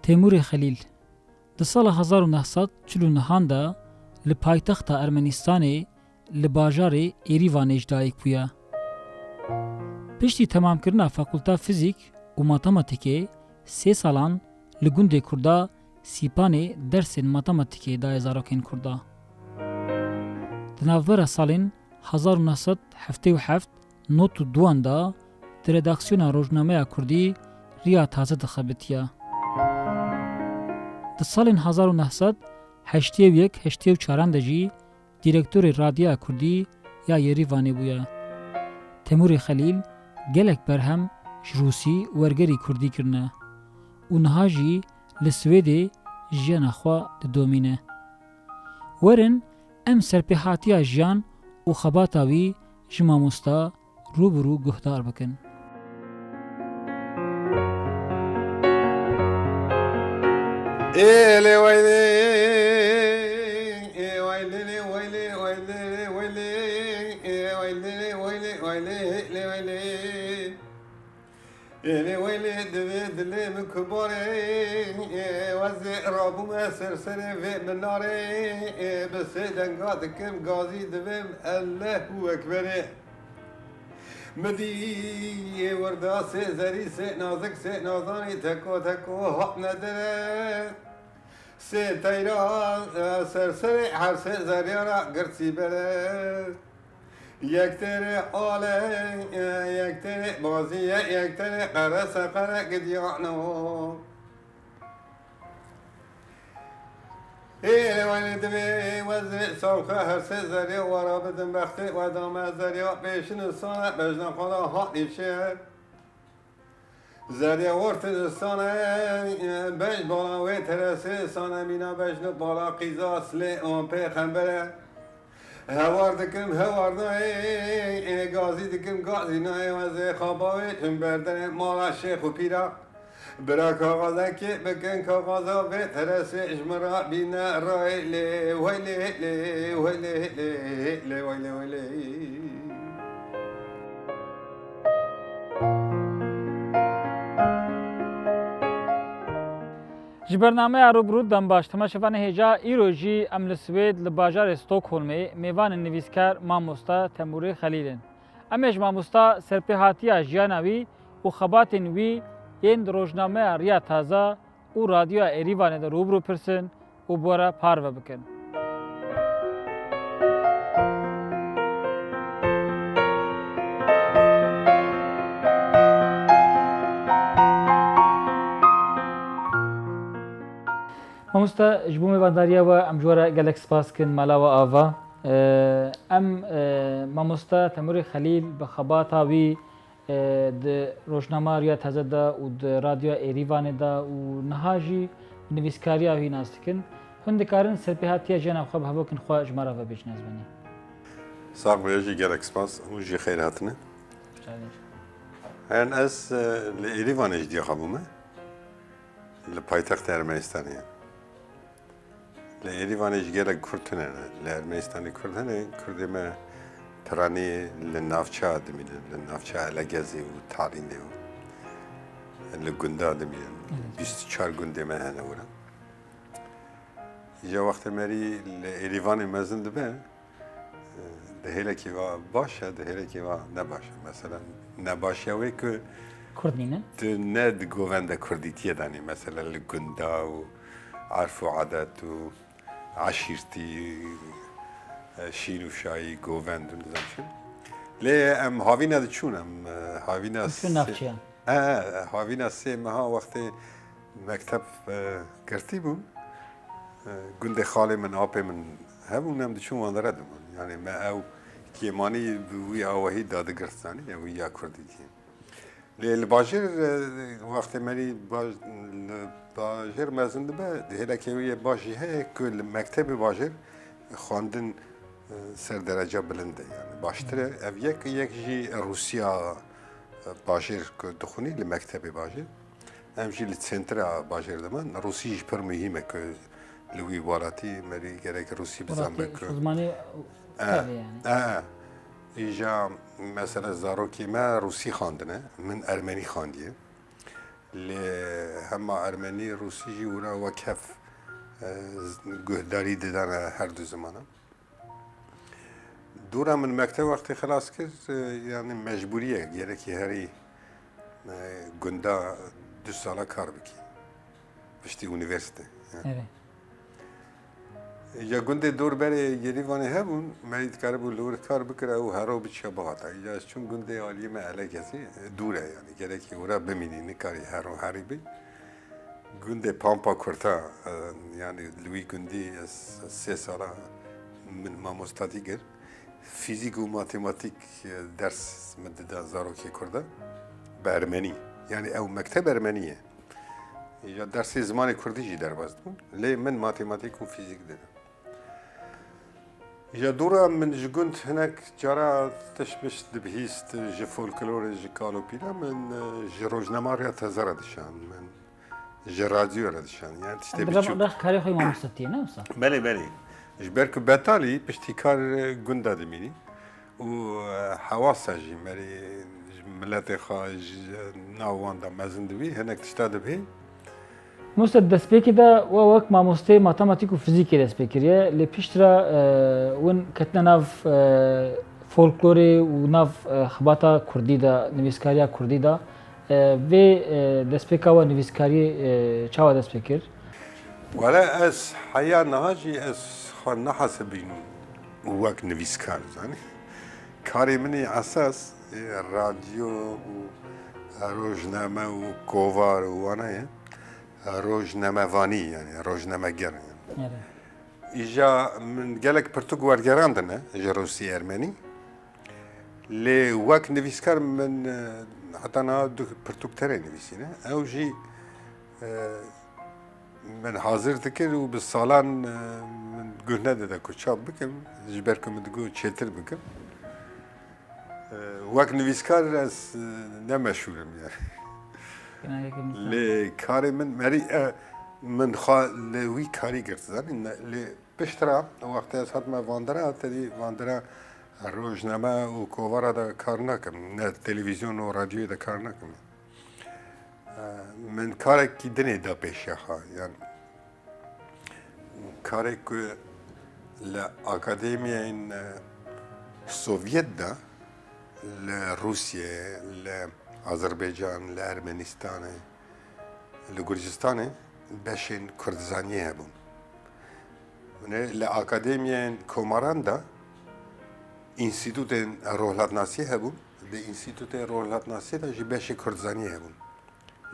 تیمور خلیل در سال 1949 دا لپایتخت ارمنستان لباجار ایریوان اجدایک بویا. پشتی تمام کردن فاکولتا فیزیک و ماتماتیک 3 سالان لگوند کردا سیپان درس ماتماتیک دا ازاراکین کردا. دناور سالین 1977 نوت دوان دا در رداکسیون روزنامه کردی ریا تازه دخبتیا. در سال 1981-84 دجی دیرکتور رادیو کردی یا یریوانی بویا. تیمور خلیل گلک برهم روسی ورگری کردی کرنه و نهاجی لسویدی جیان خوا دومینه. ورن ام سرپیحاتی جیان و خباتاوی جماموستا روبرو گهدار بکن. إلي ويلي ويلي ويلي ويلي ويلي ويلي ويلي ويلي ويلي إلي ويلي دلي مكبري وزي رابو ما سرسري في من ناري بس دنقاتكم قاضي دبم الله أكبر مدي وردا زري نازك نازاني تكو حق ندره تيرا سرسري حرس زريارا قرسي بله يكتري آله يكتري بازي يكتري قرس قد يعنو إيه ولد بي وزي سوخة هرس زريا ورا بدن بختي ودام زريا بيشن الصانع بجنا خدا حقي شهر زريا ورت الصانع بج بالا ويترسي صانع مينا بجنا بالا قيزاس لي اون بي خنبره هواردكم هواردنا غازي دكم غازي ناي وزي خاباوي تنبردن مالا شيخ و پیرا برا کاغذا که بکن کاغذا به ترس اجمرا بینا رای لی ویلی لی ویلی لی ویلی ویلی جبرنامه روبرو دنباش تماشاوان هجا ایروجی امل سوید لباجار استوکهلم میوان نویسکار ماموستا تیمور خلیلن. امیش ماموستا سرپیحاتی جیانوی و خباتن وی این روزنامه ریا تازه و رادیو ایریوان در روبرو پرسن و بورا پارو بکن. ماموستا جبو میوانداریا و امجوره گلک سپاس کن مالا و آوا. ماموستا تیمور خلیل بخباتا وی د روزنامه ریا تازه دا و د رادیو ایریوان دا و نهاجی نویسکاری آوی ناستکن هندکارن سرپیحاتی جان خواب هوا کن خواه اجمارا و بیش نزبانی ساق بیاجی گلک سپاس و جی خیر هاتنه هن از ایریوان اجدی خوابومه لپایتخت ارمنستانیه لإيريفان إجرا كرتنا لأرمنستان كردنا كردما تراني للنافشة دمين للنافشة لجازي وتعرين ده للجندا دمين 24 جندة ما هنا ولا جا وقت مري لإيريفان مازن دبا دهيلا كيوا باشا دهيلا كيوا نباشا مثلا نباشا ويك كردنينا تند جوفندا كرديتيا داني مثلا الجندا وعرف وعادات وعشيرتي شين وشاي جوفند ونزامشن ليه ام هاوينا دشون ام هاوينا شو نافشيان هاوينا سي ما وقت مكتب كرتيبون جند خالي من ابي من همون هم دشون واندردم يعني ما او كيماني ويا وحيد داد قرصاني ويا كرديتي الباجر وقت مالي باجر مازن دبا هلا كويه باجي هي كل مكتب باجر خواندن سر درجه بلنده يعني باشتره اف يك جي روسيا باجر دخوني لمكتب باجر هم جي للسنتر باجر دمان روسي جبر مهمه ك لوي وراتي مري جرك روسي بزامك زماني يعني إجا مثلا زاروكي ما روسي خواندنه من أرمني خوانديه لی همه ارمنی روسی جی ورا وکف گهداری دیدن هر دو زمانه دورا من مکتب وقتی خلاص کرد یعنی مجبوریه گره که هری گندا 2 ساله کار بکی پشتی اونیورسیته یا گنده دور بره گریوانه هبون مرید کار بو لور کار بکره و هرو بچه باتا یا چون گنده عالی ما علیه کسی دوره یعنی گره که ورا بمینی نکاری هرو هری بی گنده پامپا کرتا یعنی لوی گندی 3 ساله من ما مستادی گر فیزیک و ماتماتیک درس مدد زاروکی کرده به ارمنی یعنی او مکتب ارمنیه یا درس زمان کردی جی در باز بود لی من ماتماتیک و فیزیک دیدم یا دورا من جگوند هناك جارا تشبش دبهيست جي فولكلور جي كالو بينا من جي روجنامه تزرع دشان من جي راديو دشان يعني تشتي بچو داخل کاری خوی ما مستطیع نه اصلا بله جبرك بتالي بشتي كار گندا دميني و حواسه جي مري ملت خاج ناوان دا مزندوي هناك تشتاد به مستد دست بکیده و وقت ما مسته ماتماتیک و فیزیکی دست بکیریه لپیشترا ون کتنا ناف فولکلوری و ناف خباتا کردی دا نویسکاریا کردی دا و دست بکاو نویسکاری چاوا دست بکیر ولا اس حياة نهاجي اس خان نحسب بينو وقت نويسكار زاني كاري مني اساس الراديو روجنامه و كوفار وانا روجنامه واني يعني روجنامه گر يعني اجا من قالك برتوق ورقراندنا اجا روسي ارمني لي وقت نويسكار من حتى انا برتوق تري نويسينا او جي من حاضر ذكر وبالصالان من قلنا ده كوتشاب بكم جبركم تقول تشتر بكم وقت نويسكار اس نمشورم يعني لكاري من مري من لوي كاري قرت زين اللي بشترا وقت اسات ما فاندرا تدي فاندرا روجنامه وكوفرا ده كارناكم نه تلفزيون وراديو ده كارناكم من کارک کی دنی دا پیشه ها یعنی کارک ل اکادمیای سوویت دا ل روسیه ل آذربایجان ل ارمنستان ل گرجستان بشین کردزانیه بون من ل اکادمیای کوماران دا انستیتوت روحلات ناسیه بون ل انستیتوت روحلات ناسیه دا جی بشه کردزانیه بون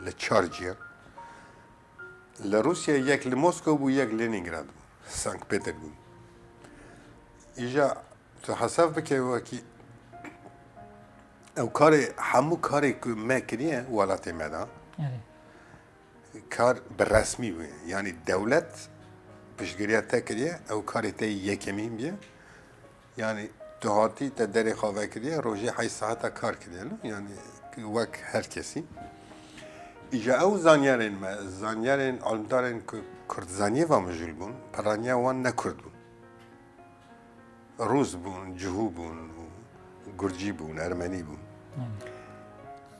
لچارجیا لروسیا یک لمسکو و یک لنینگراد سانت پترزبورگ ایجا تو حساب بکی وکی او کار همو کاری که مکریه ولات مدا کار برسمی بود یعنی دولت پشگریت تکریه او کاری تی یکمین بیه یعنی دهاتی تدری خواه کریه روزی 8 ساعت کار کریه یعنی وک هر کسی ایجا او زانیارین علمدارین که کردزانیه و مجول بون پرانیا وان نکرد بون روز بون، جهو بون، گرجی بون، ارمنی بون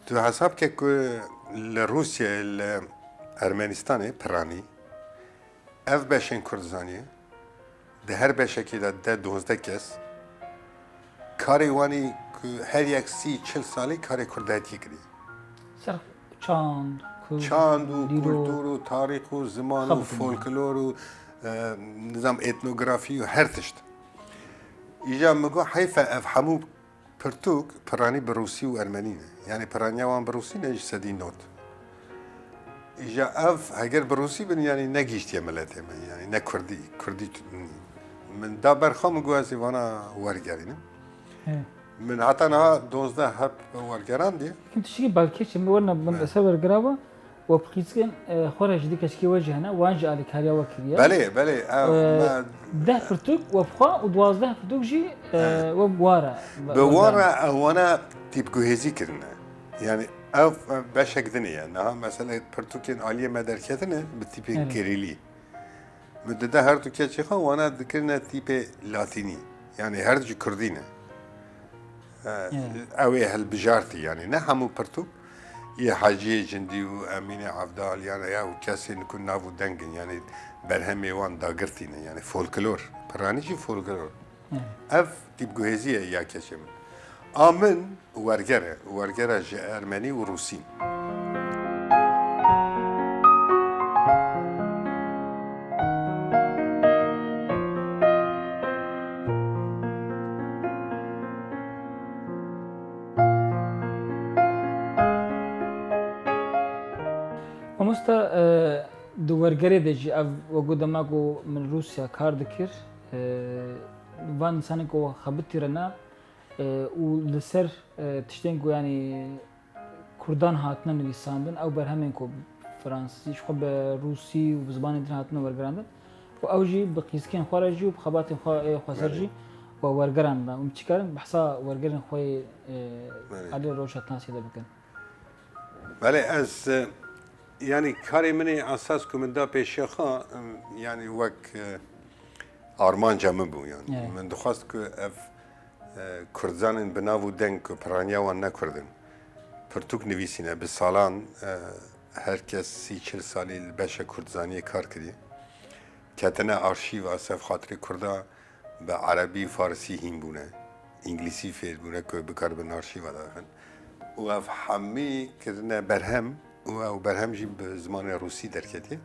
تو حساب که لروسیا ارمنستانه پرانی اف بشین کردزانیه ده هر بشکی ده 12 کس کاری وانی که هر یک 30-40 سالی کاری کرداتی کردی چاند و کلتور و تاریخ و زمان و فولکلور و نظام etnografی و هر تشت ایجا مگو حیفه افهمو پرتوک پرانی بروسی و ارمنی یعنی پرانی وان بروسی نه سدی نوت ایجا اف اگر بروسی بن یعنی نگیشتی ملت من یعنی نه کردی من دا برخوام مگو از ایوانا ورگرینم من حتی نه 12 هب ورگران دیه كنت شيء بالكيش مورنا من سبر قرابة وبقيتكن خرج ديك شكي وجهنا وانجا عليك هريا وكريا بله ده فرتوك وبخا و12 فرتوك جي وبوارا بوارا وانا تيب جهزي كرنا يعني او باشك دنيا نه مثلا فرتوكين عاليه مدركتنا بتيب كريلي مدده هر تو كي شيخه وانا ذكرنا تيب لاتيني يعني هر جو كردينه اوي هالبجارتي يعني نه همو برتوك یه حاجی جندی و امین عبدال یعنی یا کسی نکن ناو دنگن یعنی برهم ایوان داگرتینه یعنی فولکلور پرانی چی فولکلور اف تیپ گوهزیه یا کشم آمن ورگره ارمنی و روسی امستا دو ورگری دجی او وجود ماگو من روسیا کار دکر وان سنه کو خبرتی رنا و لسر تشتنگو يعني كردان هاتنا نویساندن او برهمین کو فرانسیش خو به روسی و زبان دین هاتنا ورگراندن و اوجی بقیسکین خارجی و بخبات خسرجی و ورگراندن و چیکارن بحثا ورگرن خوی علی روشت ناسی ده بکن بله از يعني كاري مني اساس كومندا بيشخا يعني وك ارمان جامبو يعني من دخواست كو اف كردزان بناو دنك برانيا وانا كردن پرتوك نويسينا بالسالان هركس 30 سالي الباشا كردزانية كار كدي كاتنا ارشيف اسف خاطري كردا بعربي فارسي هين بونا انجليسي فير بونا كو بكار بن ارشيف هذا واف حمي كدنا برهم و برهمجی به زمان روسی در کتیه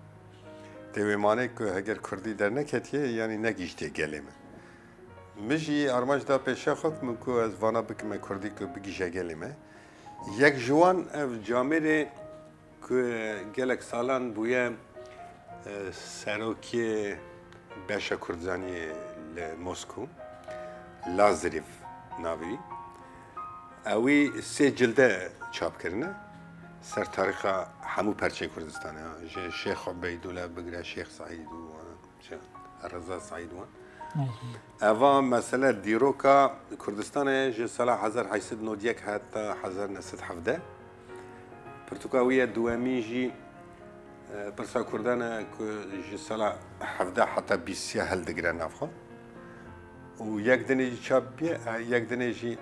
دوی مانه که اگر کردی در نکتیه یعنی نگیشته گلیمه مجی ارماج دا پیشه خود مکو از وانا بکمه کردی که بگیشه گلیمه یک جوان اف جامعه که گلک سالان بویه سروکی بشه کردزانی لموسکو لازریف ناوی اوی 3 جلده چاپ کرنه سر تاریخ همو پرچه کردستانه شیخ عبیدالله بگره شیخ سعید و رضا سعید و اوا مثلا دیروکا کردستان جه سال 1891 حتی 1917 پرتوکاویه دومی جی پرسا کردانه که جه سال 17 حتی 20 هل دگره نفخه و یک دنه جی چاپ بیه یک دنه جی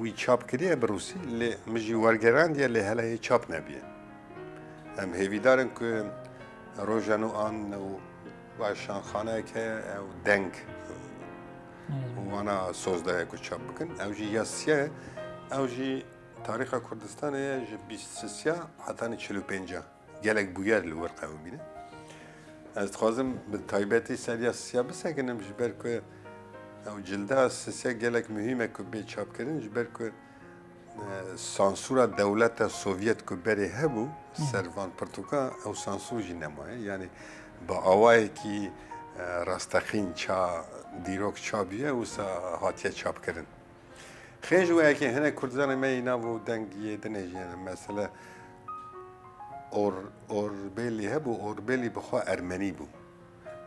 وی چاپ کردیه بروسی لی مجی ورگراند یا لی هلا چاپ نبیه هم هیویدارن که روزانو آن و شانخانه که او دنگ وانا سوزده که چاپ بکن او جی یاسیه او جی تاریخ کردستانه جی 23 حتی 45 گلک بویر لورقه و بینه از خوازم به تایبتی سر یاسیه بسکنم جبر که او جلده سیاسه گلک مهمه که به چاپ کردن جبر که سانسور دولت سوویت که بری هبو سروان پرتوکا او سانسور جی نمایه یعنی با آوایی که راستخین چا دیروک چا بیه او سا هاتیه چاپ کردن خیلی جوه که هنه کردزان ما اینا و دنگیه دنجی مثلا اوربیلی هبو اوربیلی بخواه ارمنی بو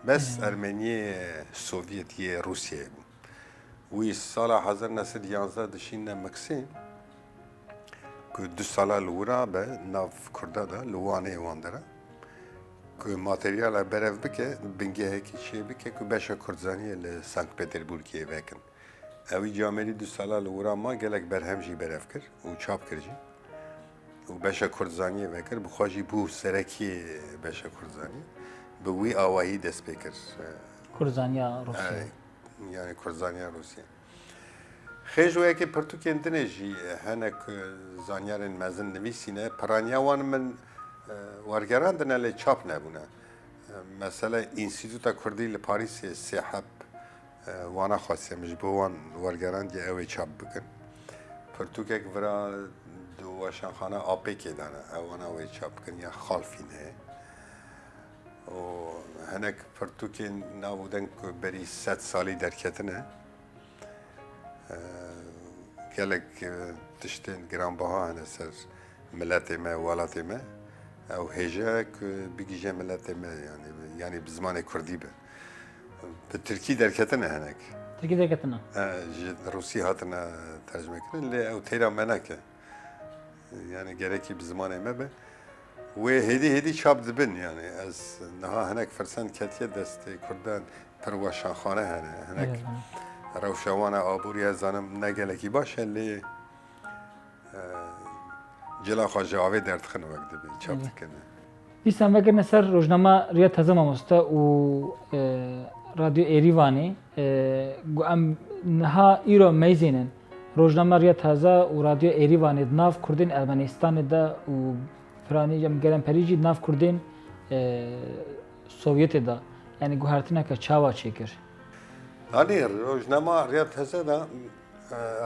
بس ارمنی سوویتی روسیه بو وی سال 1911 دشین مکسیم که 2 سال لورا به ناف کرده ده لوانه واندره که ماتریال برف بکه بنگه که چی بکه که بشه کردزانی لسانت پتربورگیه وکن اوی جامعی 2 سال لورا ما گلک برهمجی برف کرد و چاپ کردی و بشه کردزانی وکر بخواجی بو سرکی بشه کردزانی به وی آواهی دست بکر کردزانیا روسیه يعني كردزانيا روسيا خيجوا هيك برتوكين دنجي هناك زانيار مازن نويسينا برانيا وان من ورگران دنا لی چاپ نبونه مثلا انستیتوتا کردی لپاریس سحب وانا خاصه مجبوان ورگران دی اوی چاپ بکن پرتوکک ورا دو واشانخانه آپی که دانه اوانا اوی چاپ بکن یا خالفینه و هناك پرتوکین نابودن که بری 100 سالی درکتنه گلک تشتین گرانبها هنه سر ملت ما ولات ما او هجا که بگیجه ملت ما يعني بزمان کردی به به ترکی درکتنه هناك ترکی درکتنه روسی هاتنا ترجمه کنن لی او تیرا منکه يعني گلکی بزمان ما به و هدی چاپ دبن يعني از نها هناك فرسان کتیه دست کردان پرواشان خانه هناك روشوانه آبوری از زنم نگلکی باشه لی جلا خواهد جوابه درد خنو وقت بی چاپ کنه دیسان وگر نسر روزنامه ریا تازه مامستا و رادیو ایریوانی گو ام نها ایرو میزینن روزنامه ریا تازه و رادیو ایریوانی ناف کردین ارمنستان دا و فرانی جم گرم پریجی ناف کردین سوویت دا یعنی گو هرتنه که چاوا چیکر آنی روزنامه ریا تازه دا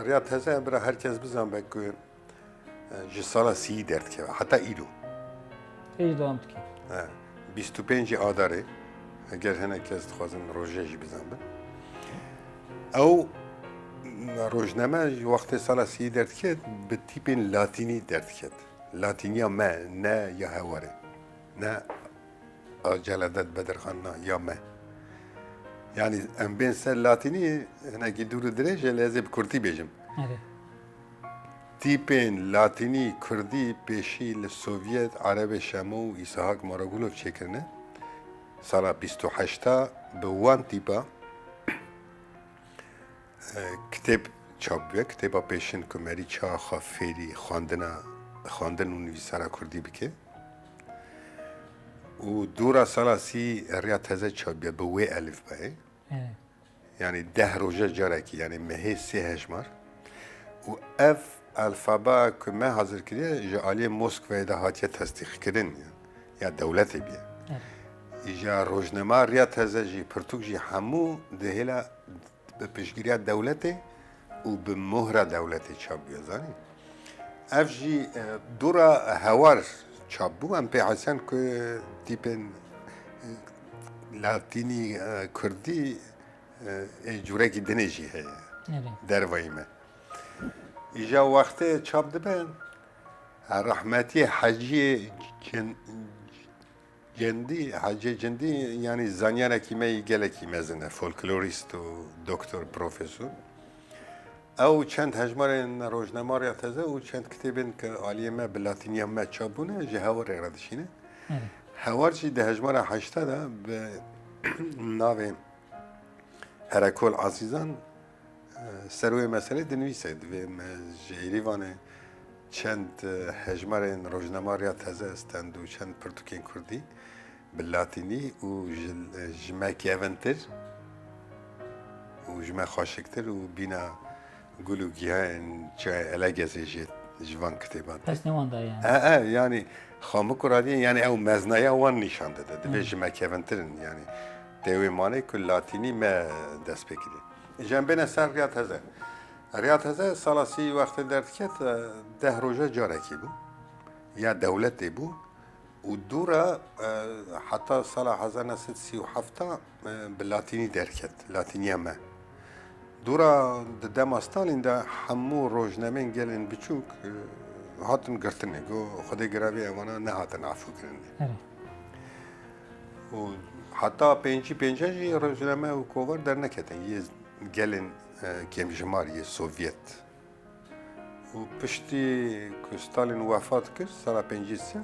ریا تازه برای هر کس بزن بکو جسالا سی درد که حتی ایرو ایج دوام تکی 25 آذاره اگر هنه کس خوازن روژه‌جی بزن بن او روزنامه وقت سال سی درد که به تیپ لاتینی درد که لاتینیا ما نه یا هواره نه جلدت بدرخان نه یا ما yani em ben ser Latini henekî dûr û dirêj lê ez ê bi Kurdî bêjim. Tîpên Latînî Kurdî pêşî li Sovyet Erebê Şemo û İshak Maragulov çêkirine. Sala 28 bi wan tîpa kitêb çap bûye, kitêba pêşîn ku merî çaxa fêrî xwandin û nivîsara Kurdî bike. و دورا سالاسی ریا تازه چابیه به وی الف بای یعنی 10 روزه جارکی یعنی مهی 3 هشمار و اف الفابا که ما حاضر کردیم جالی مسکو ده هاتیه تصدیق کردن یا دولت بیه ایجا روزنامه ریا تازه جی پرتوک جی همو دهلا به پیشگیری دولت و به مهر دولت چابیه زنی اف جی دورا هوار چابو ام پی حسن که تیپن لاتینی کردی جوره کی دنیجی ہے در وایمه ایجا وقت چاب دبن رحمتی حجی جندی یعنی زانیانه کی می گله کی مزنه فولکلوریست و دکتر پروفسور او چند هجمار روزنامه را تازه و چند کتابین که عالیه ما بلاتینی هم چابونه جهوار اقرادشینه هوار چی ده هجمار 80 به ناو هرکول عزیزان سروی مسئله دنویسه و جیریوانه چند هجمار روزنامه را تازه استند و چند پرتوکین کردی بلاتینی و جمعی اونتر و جمع خاشکتر و بینا گلو گیاهن چه علاقه جوان کتابان پس نوان دا یعنی یعنی خامو کرادی یعنی او مزنایا وان نشان داده دویج مکیونترن یعنی دوی مانه که لاتینی ما دست بکیده جنبه سر ریاض هزه سالاسی وقت درد کت 10 روزه جارکی بود یا دولت بود و دورا حتی سال 1937 به لاتینی درد کت لاتینی ما دورا دماستانین دا همو روزنامه گلن بچوک هاتن گرتنه گو خودی گراوی امانا نه هاتن عفو کرنه و حتی پنجی روزنامه و کوور در نکتن یه گلن کمجماری سوویت و پشتی که ستالین وفات کرد سال 53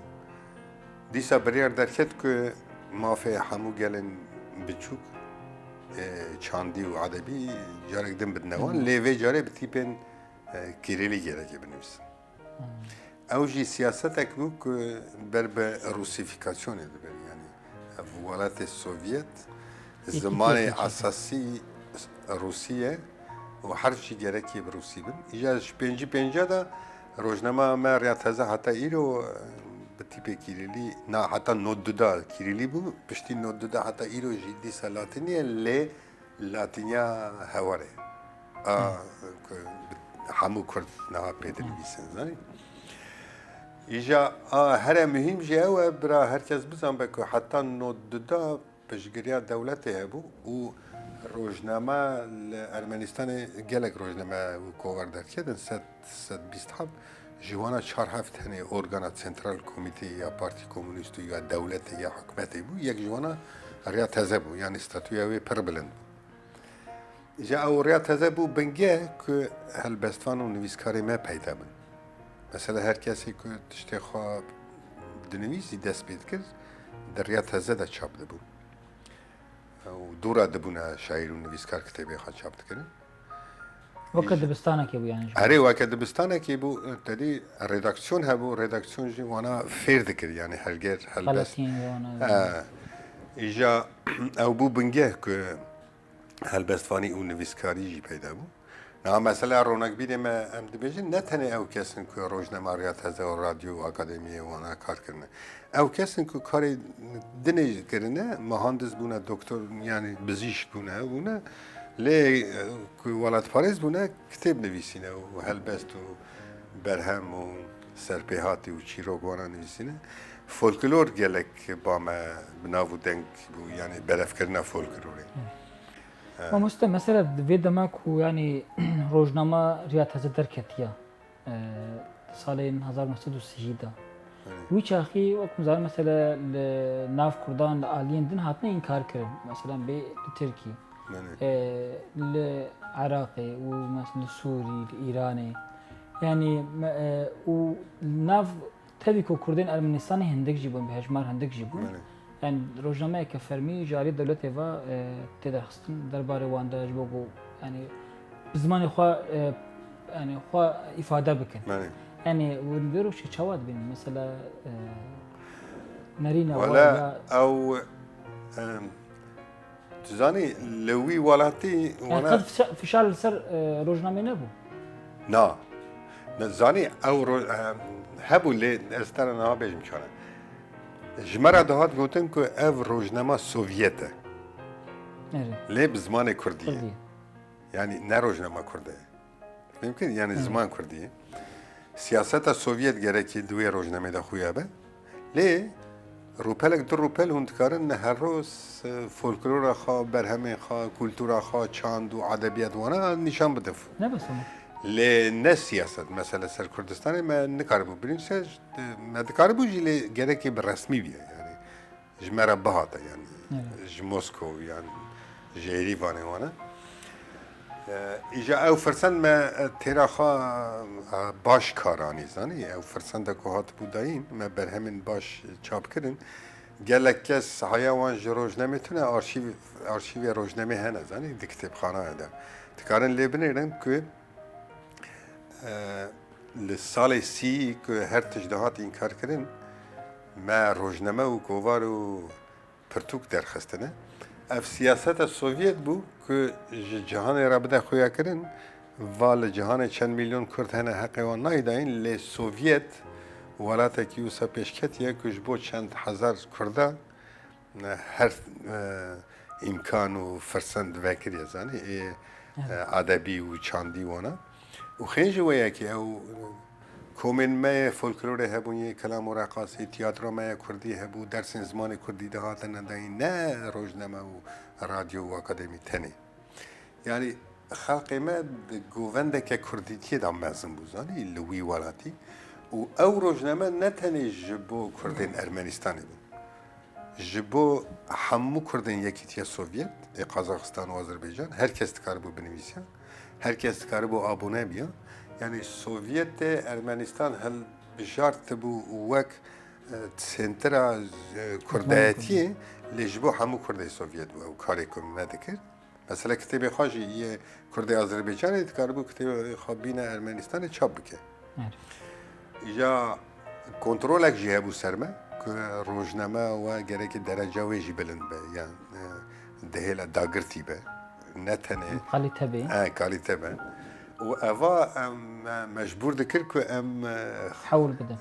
دیسا بریر در کت که مافه همو گلن بچوک چاندی و عدبی جارک دم بدنوان لیوی جاره بتیپن کیریلی گرگه بنویسن اوجی سیاست اکبو که بر به روسیفیکاسیون دبر یعنی ولایت سوویت زمان اساسی روسیه و حرف چی گرکی به روسی بن ایجاش پنجا دا روزنامه ما ریاض حتی ایرو بتیپ کیریلی نه حتی نوددا کیریلی بو پشتی نوددا حتی ایرو جدی سلاتینیه لی لاتینیا هواره همو کرد نه پیدر بیسن زنی ایجا هر مهم جاوا برا هر کس بزن بکو حتی نوددا پشگیری دولت هبو و روزنامه ارمنستان گلک روزنامه و کوور در کردن 120 حب جوانا 4 هفت هنه ارگانا سنترال کمیته یا پارتی کمونیست یا دولت یا حکومت بود یک جوانا ریا تازه بود یعنی استاتوی اوی پر بلند بود جا او ریا تازه بود بنگه که هلبستان و نویسکاری ما پیدا بند مثلا هر کسی که تشتی خواه دنویسی دست بید کرد در ریا تازه دا چاپ ده بود و دورا دبونه شاعر و نویسکار کتابی خواه چاپ کرد وقت دبستانه کې يعني هري وقت دبستانه کې بو تدي ريداكسيون هبو ريداكسيون جي وانا فير ذكر يعني هلغير هلبس اجا او بو بنگه که هلبست فاني او نویسکاری جی پیدا بو نه مثلا رونق بیده ما ام دبیجن نه تنه او کسن که روزنامه ریاض هزه و رادیو و اکادمی وانا کار کرنه او کسن که کاری دنه کرنه مهندس بونه دکتر يعني بزیش بونه لی که ولد پاریز بونه کتاب نویسینه و هلبست و برهم و سرپیهاتی و چیروگوانا نویسینه فولکلور گلک با ما بناو دنگ بو يعني برف کرنا فولکلوری ما مثلا في دماغ يعني روزنامه رياض هذا دركتيا سالين 1930 دا ويش اخي وقت مثلا ناف كردان الين دن هاتنا انكار كرن مثلا بتركي العراقي ومثلا السوري الايراني يعني وناف تبيكو كردين ارمنستاني هندك جيبون بهجمار هندك جيبون يعني روزنامه كفرمي جاري دولت ايفا تدخستن دربار واندا جبوكو يعني بزمان خو يعني خو افاده بكن يعني ونبيرو شي تشواد بين مثلا نارينا ولا او تزاني لوي ولاتي وانا يعني في شال سر روزنامه نبو نا نزاني او هبو اللي استرنا بيجم كان جمرة دهات قلتن که اف روزنامه سوویته لی بزمان کردیه يعني نه روزنامه کرده ممکن يعني زمان کردیه سیاست سوویت گره که دوی روزنامه دا خویه به لی روپلک در روپل هندکارن نه هر روز فولکلور خوا برهمه خوا کلتور خوا چاند و ادبیات وانا نشان بده نه بس ل سیاست مثلا سر کردستان ما نکاربو برینسج ما دکاربو جلی گره که برسمی بیه یعنی جمره بهاته یعنی جموسکو یعنی جیری وانه ایجا او فرسند ما تیراخا باش کارانی زنی او فرسند که هات بوداین ما برهمن باش چاپ کردن گلک کس حیوان روزنامه تونه آرشیو روزنامه هنه زنی دکتب خانه ده تکارن لیبنیرن که لسال سی که هر تجدهات انکار کردن ما روزنامه و کووار و پرتوک درخستنه اف سیاست سوویت بو که جهان را بده خویا کردن وال جهان چند میلیون کرد هنه حقی و نایداین لی سوویت ولات کیوسا پیشکتیه کش بو چند هزار کرده هر امکان و فرسند وکری زنی ادبی و چاندی وانه و خیلی ویا که او کومن ما فولکلور هبونی کلام و رقاصی تئاتر ما کردی هبو درس زمان کردی دهات نداین نه روزنامه و رادیو و اکادمی تنی یعنی خلق ما گوونده که کردی تی دام مزن بوزانی لوی ولاتی و او روزنامه نتنی جبو کردین ارمنستانی بود جبو همو کردین یکی تی سوویت قزاقستان و آذربایجان هر کس کار بو بنویسه هر کس کار بو آبونه بیا يعني سوفيت ارمنستان هل بشارت بو وك سنترا كرداتي اللي جبو همو كردي سوفيت او كاريكم ما ذكر مثلا كتاب خاجي كردي اذربيجان يتكاربو كتاب خابين ارمنستان تشابكه يا كنترولك جهابو سرما روزنامه و گرك درجه ويجي بلند به يعني دهيلا داغرتي به نتنه قالي تبه و أفا مجبور ذكر كو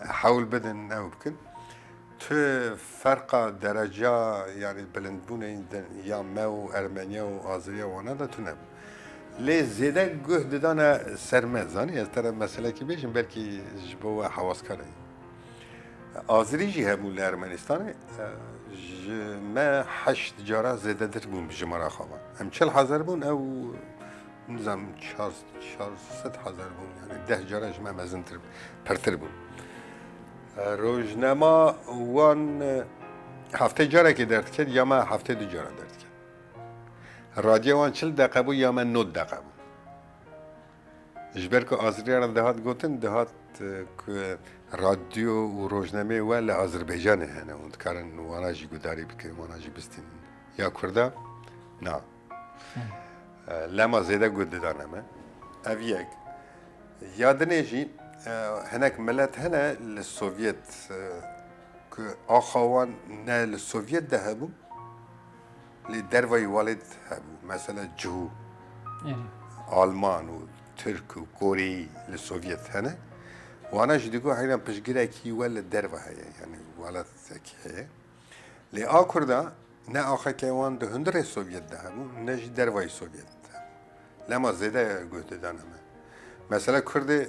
حول بدن أو بكن فرق درجة يعني بلندبون يا ماو أرمينيا وآذريا وانا تنام لي زيدا جهد دانا سرمزاني ترى مسألة كي بيجن بلكي جبوا حواس كاري آذري جي هبو لأرمنستان ما 8 جارة زيدا دربون بجمرة خابا هم 40,000 بون أو نظام 400,000 بون يعني 10 جاره جمع مزنتر پرتر بون روزنامه وان هفته جاره که درد کرد یا ما هفته 2 جاره درد کرد رادیو وان 40 دقیقه بو یا ما 9 دقیقه بو جبر که آذریان دهات گوتن دهات که رادیو و روزنامه ولی آذربایجان هنه اون کارن وانا جی گداری بکن وانا جی بستین یا کرده نه لما زیده گود دانمه أبيك يادني جي هناك ملت هنا للسوفيت كأخوان نا للسوفيت ذهبوا لدربي والد هبوا مثلا جو ألمان وترك وكوري للسوفيت هنا وانا جديكو هنا بشجرة كي ولا دربة هي يعني ولا كي هي لآخر ده نا آخر كيوان ده هندرة السوفيت ذهبوا نجي دربي السوفيت لما زيادة قلت دانما مثلا كرد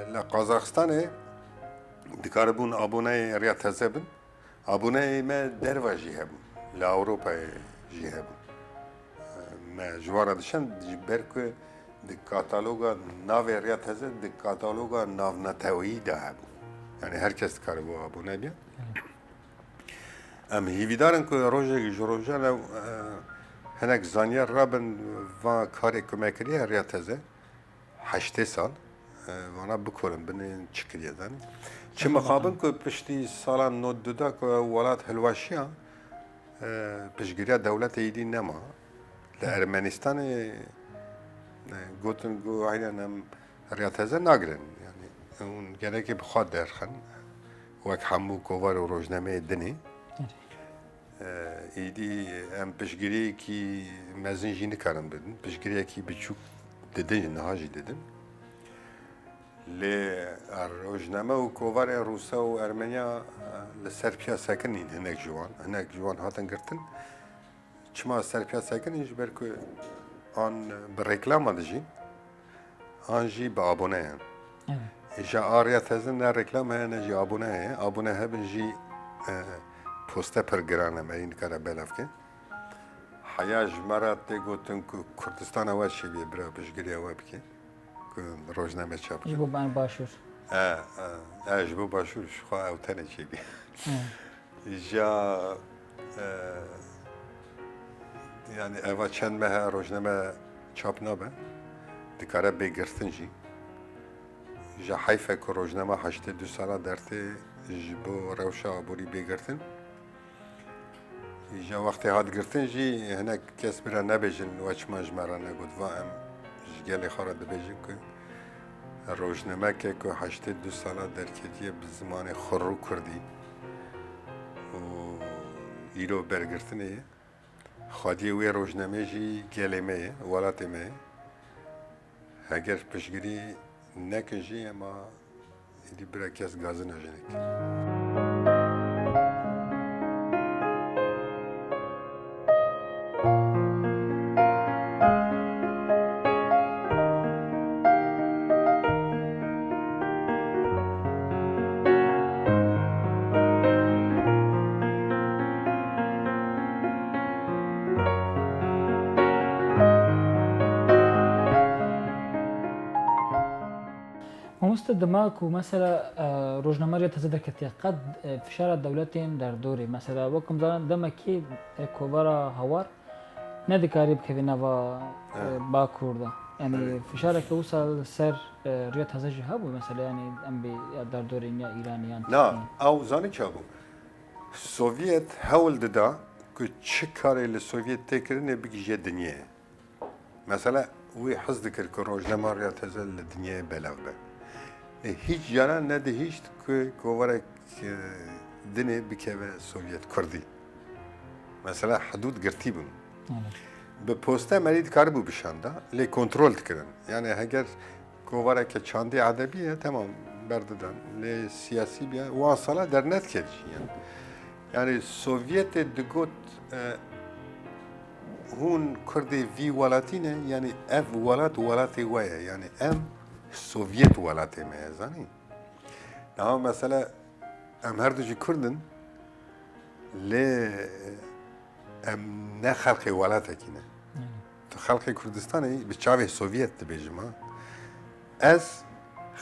لقازاقستان دكاربون أبوناي رياض هزبن أبوناي ما دربة جيهبون لأوروبا جيهبون ما جوارا دشان جبرك دكاتالوجا ناو رياض هزب دكاتالوجا ناو نتاوي دهبو يعني هركس كاربو أبوناي بيا ام هیویدارن که روژه لو هنک زانیار رابن و کاری کمکری هریا تزه 8 سال وانا بکرم بنین چکریه دانی چه مخابن که پشتی سالان نود دودا که ولات هلواشیا پشگیری دولت ایدی نما لارمنستان گوتن گو عینم هریا تزه ناگرن یعنی اون گره که بخواد درخن وک همو کوار و روزنامه دنی ایدی ام پشگیری کی مزنجی نکردم بدن پشگیری کی بچوک دیدن نهاجی دیدن لی روزنامه و کوار روسا و ارمنیا لسرپیا ساکنین هنگ جوان هاتن گرتن چما سرپیا ساکنینش برکو آن برکلام داشین آنجی با آبونه هن ایجا آریا تزن نه رکلام هن نجی آبونه هن آبونه هبنجی پوسته پرگرانه ما این کار بلافه که حیاج مرات گوتن که کردستان آواز شبیه برای بشگری آواز که روزنامه چاپ جبو بان باشور جبو باشور شخوا اوتنه شبیه جا يعني أول چند ماه روزنامه چاپ نابه دکاره بگرتن جی جا حیفه که روزنامه 82 ساله درته جبو روشا آبوری بگرتن جا وقتی هات گرتن جی هناك کس برا نبیجن وچ مجمرا نگود و ام جگل خارد بيجن که روزنامه که 82 ساله در کتیه بزمان خرو کردی و ایرو برگرتنه خادی وی روزنامه جی گلمه ولاتمه اگر پشگیری نکنجی اما ایدی برا کس گاز نجنک دماغ ومثلا روزنامه ريت هذا كتير قد فشار الدولتين در دوري مثلا وكم زمان دمكي كوبرا هوار نادي قريب كذا و باكور ده يعني فشارك وصل سر ريت هذا جهاب مثلا يعني ام بي در دوري يا ايرانيان نا او زاني چابو سوفيت هول ددا که چه کاری لسوفيت تكرنه بيجي دنيا مثلا وي حصد كر روزنامه ريت هذا الدنيا بلاغه هیچ جانا نده هیچ که کوارک دنه بکه سوویت کردی مثلا حدود گرتی بون به پسته مرید کار بو بشانده لی کنترل کردن یعنی اگر کوارک چاندی عدبیه تمام بردادن لی سیاسی بیا واصله در نت کردی یعنی سوویت دگوت هون کردی وی ولاتینه یعنی اف ولاتی وایه یعنی ام سوفيت ولاتي ما زاني نعم مثلا ام هردجي كردن لي ام نخلقي ولاتا كينا خلقي كردستاني بتشافي سوفيت تبيجما از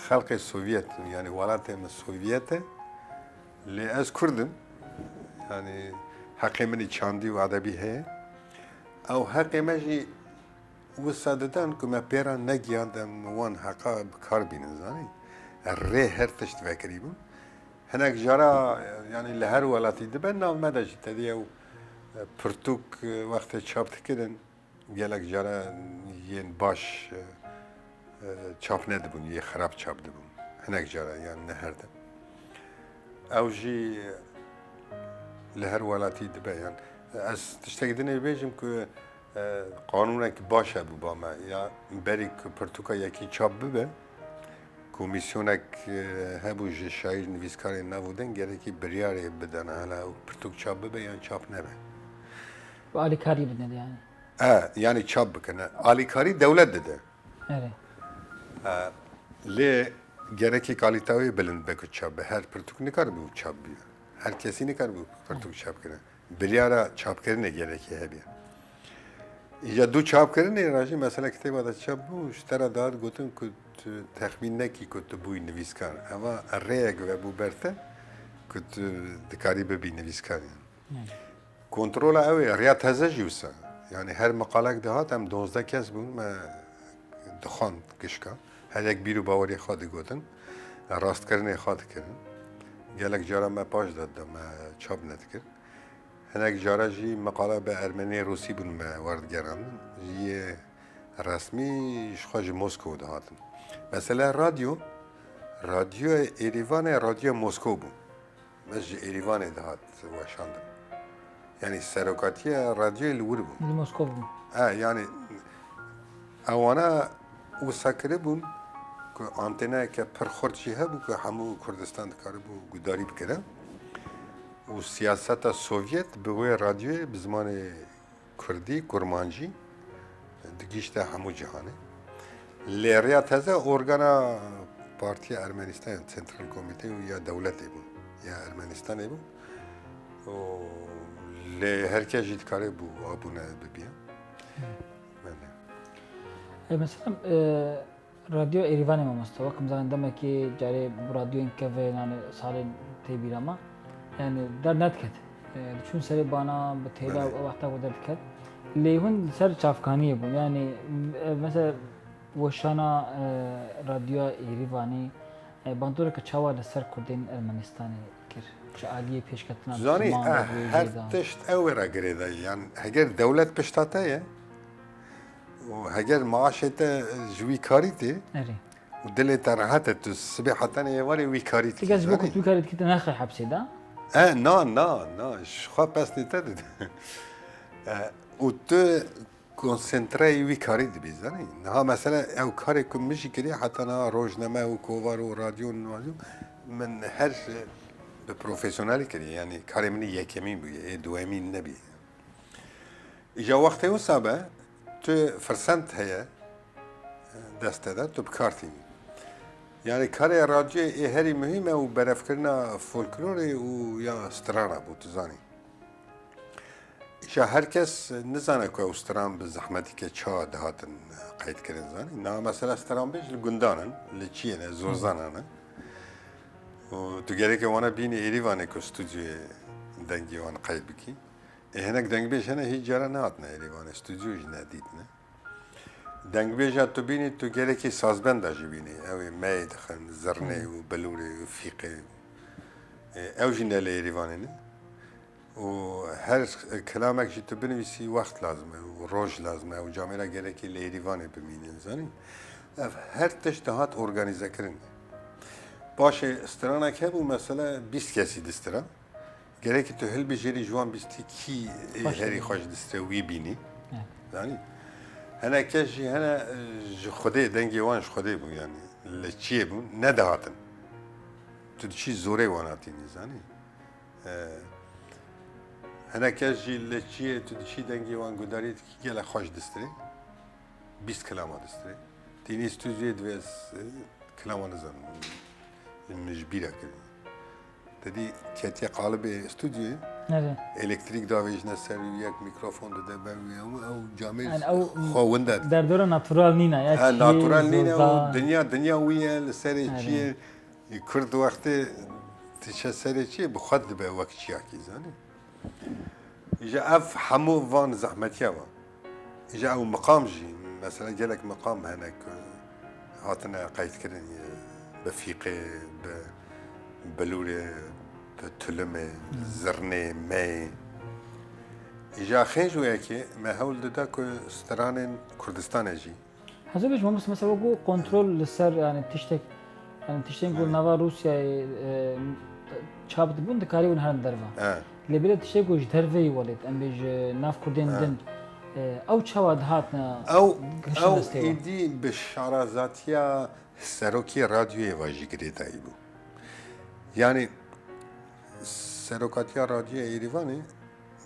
خلقي سوفيت يعني ولاتي من السوفيت لي از كردن يعني حقي مني تشاندي وعدبي هي او حقي ماجي وسادتان كما بيرا نجيان دم وان حقا بكار بين زاني الري هرتشت فكريبو هناك جرا يعني لهر ولاتي دبنا مدى تديو برتوك وقت شابت كدن قالك جرا ين باش چاپ ندبون یه خراب چاپ دبون هنگ جارا یعنی نه هر دم او جی لهر ولاتی دبه یعنی از تشتگدنی بیجم که قانونه که باشه بو با ما یا بری که پرتوکا یکی چاپ ببه کمیسیونک هبو جه شایر نویسکاری نبودن گره که بریاری بدن حالا پرتوک چاپ ببه یا چاپ نبه و آلیکاری بدن یعنی یعنی چاپ بکنه آلیکاری دولت دده اره لی گره که کالیتاوی بلند بکن چاپ به هر پرتوک نکار بو چاپ بیا هر کسی نکار بو پرتوک چاپ کنه بریارا چاپ کرنه گره که هبیه یا دو چاپ کرنه راجی مثلا کتاب دا چاپ بو شترا داد گوتن که تخمین نکی که تو بوی نویسکار اما ریگ و بو برته که دکاری ببی نویسکار کنترل اوی ریا تازه جوسا یعنی هر مقالک دهات هم 12 کس بون ما دخان کشکا هر یک بیرو باوری خواهد گوتن راست کرنه خواهد کردن گلک جارا ما پاش دادم ما چاپ ند کرد هنک جارا جی مقاله به ارمنی روسی بون ما وارد گران جی رسمی خواهد مسکو دهاتن مثلا رادیو ایریوان رادیو مسکو بون مش ایریوان دهات وشاندم یعنی سرکاتی رادیو لور بون مسکو بون یعنی اوانا او سکره بون که آنتنه که پرخورچی هبو که همو کردستان دکاره بو گداری بکره و سیاست سوویت به رادیو بزمان کردی کرمانجی دگیشته همو جهانه لیریا تازه ارگانا پارتی ارمنستان سنترال کمیته یا دولتی بود یا ارمنستانی بود و لی هر کی جیت کاری بو آبونه ببین مثلا رادیو ایریوان ما مستوى كم زمان دم كي جاري راديو إنكافي يعني صار تبي رما يعني در ندكت شون سري بانا بتهلا وقتها ودر كت اللي هون سر شافكانية بو يعني مثلا وشانا راديو ایریوانی بانطور كشوا لسر كردين أرمنستاني كير شعالية پیش كتنا زاني هر تشت أورا قريدا يعني هجر دولة بشتاتها وهجر معاشته جوي كاريتي أري ودلت راحت الصبح حتى أنا يواري وي كاريتي تيجي بوكو تو كاريت كده ناخذ حبسي ده نا شخوا بس نتدد وتو كونسنتري وي كاريت بيزاني ها مثلا أو كاري كم مشي كده حتى أنا روزنامة وكوفر وراديو من هر بروفيشنالي كده يعني كاري مني يكمين بي دوامين نبي إجا وقت وصابه تو فرسنت هي دست داد تو بکارتی یعنی کار رادیو هری مهمه و برف کردن فولکلوری و یا استرانا بود زانی ایشا هر کس نزانه که استران به زحمتی که چا دهاتن قید کردن زانی نه مثلا استران بیش لگندانن لچیه نه زورزانن و تو گره که وانا بینی ایریوانه که استودیو دنگی وان قید بکی هناك دنگ بيش هنا هي جرا ناتنا إيران استوديو جناديد نه دنگ بيش تو بيني تو جالكي سازبند جبيني أو ماي دخن زرني وبلوري وفيقي أو جنا لإيران نه وهر كلامك جي تو بنويسي وقت لازمه وروج لازمه وجامعة جالكي لإيران بمين إنساني هر تشتهات أورجانيزا كرن باشه استرانا كابو مثلا 20 كسي دسترا گره که تو هل بجری جوان بیستی کی هری خوش دسته وی بینی یعنی هنر کشی هنر خدا دنگی وانش خدا بود یعنی لچیه بود ندهاتن تو چی زوره واناتی نیزانی هنر کشی لچیه تو چی دنگی وان گداریت کی گله خوش دسته 20 کلمه دسته تینی استودیو دویس کلمه نزن مجبیره کردی تدي كاتيا قالب استوديو الكتريك دافيج نسر وياك ميكروفون ده بوي او جامل او خووندا در دوره ناتورال نينا يا ناتورال نينا ودنيا ويا السري شي كرد وقت تشسري شي بخد به وقت شياكي زاني اجا اف حمو فان زحمتيا اجا او مقام جي مثلا جالك مقام هناك هاتنا قيد كرني بفيقي بلوري بتلمي زرني ماي إجا خيج وياكي ما هول داك استران كردستان جي حسابش ما مثلا بگو کنترل لسر يعني تشتك يعني تشتين يقول نوا روسيا چاپ دبون دکاری اون هرن دروا لبلا تشتي گوش دروی ولد ام بيج ناف كردين دن او چاواد هاتنا او ایدی به شارازاتیا سروکی رادیوی واجی گریتا ایبو یعنی سروکاتیا رادیو ایریوانی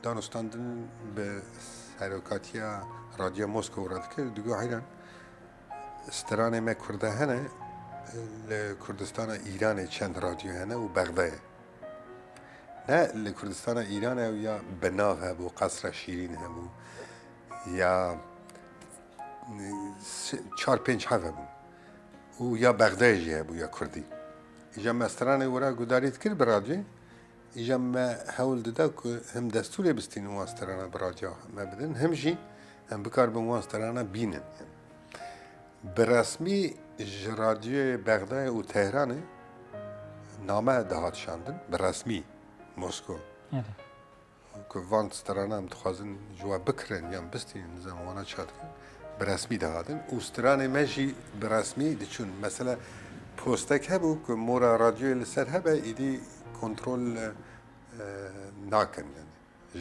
دانستاندن به سروکاتیا رادیو مسکو راد کرد دیگه حیران استرانه ما کرده هنه لکردستان ایران چند رادیو هنه و بغداد نه لکردستان ایران او یا بناغ هبو قصر شیرین هبو یا 4-5 هفته بود و یا بغدادی هبو یا کردی ایجا مسترانه ورا گداریت کرد برادی ایجا ما حاول داده که هم دستوری بستین مسترانه برادی ما بدن همشی هم بکار به مسترانه بینن برسمی رادیو بغداد و تهران نامه دهات شاندن برسمی مسکو که وان سترانه هم تخوازن جواب بکرن یا بستین زمانه چاد کن برسمی دهاتن و سترانه مجی برسمی دچون مثلا پوستک هبو که مورا رادیو لسر هبه ایدی کنترل ناکن یعنی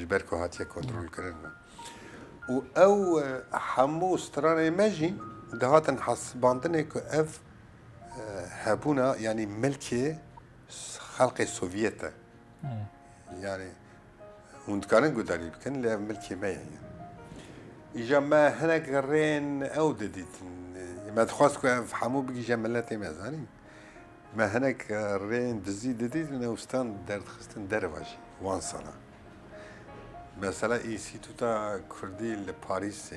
جبر که هاتیه کنترل کرن و او همو سترانه مجی دهاتن حسباندنه که اف هبونا یعنی ملکی خلق سوویته يعني وندكارن قداري بكن لا ملكي ما يعني إجا ما هناك غرين أو دديت ما تخواست كو فحمو بقي جملاتي ما زاني ما هناك غرين دزي دديت من أوستان دارت خستن درواجي وان سنة مثلا إيسي توتا كردي لباريس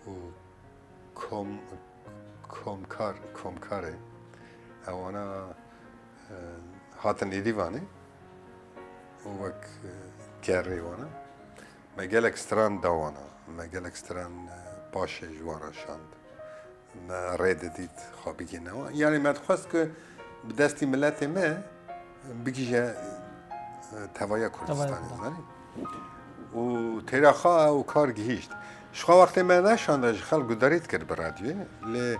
و كومكاري أو أنا هاتن إيديواني وك كاري وانا ما قالك ستران دوانا ما قالك ستران باشا جوارا شاند ما ريد ديت خابيكي نوا يعني ما تخواست كو بدستي ملاتي ما بيجي توايا كردستاني زاني و تيراخا و كار جهيشت شخوا وقت ما نشاند خلق داريت كر براديو لي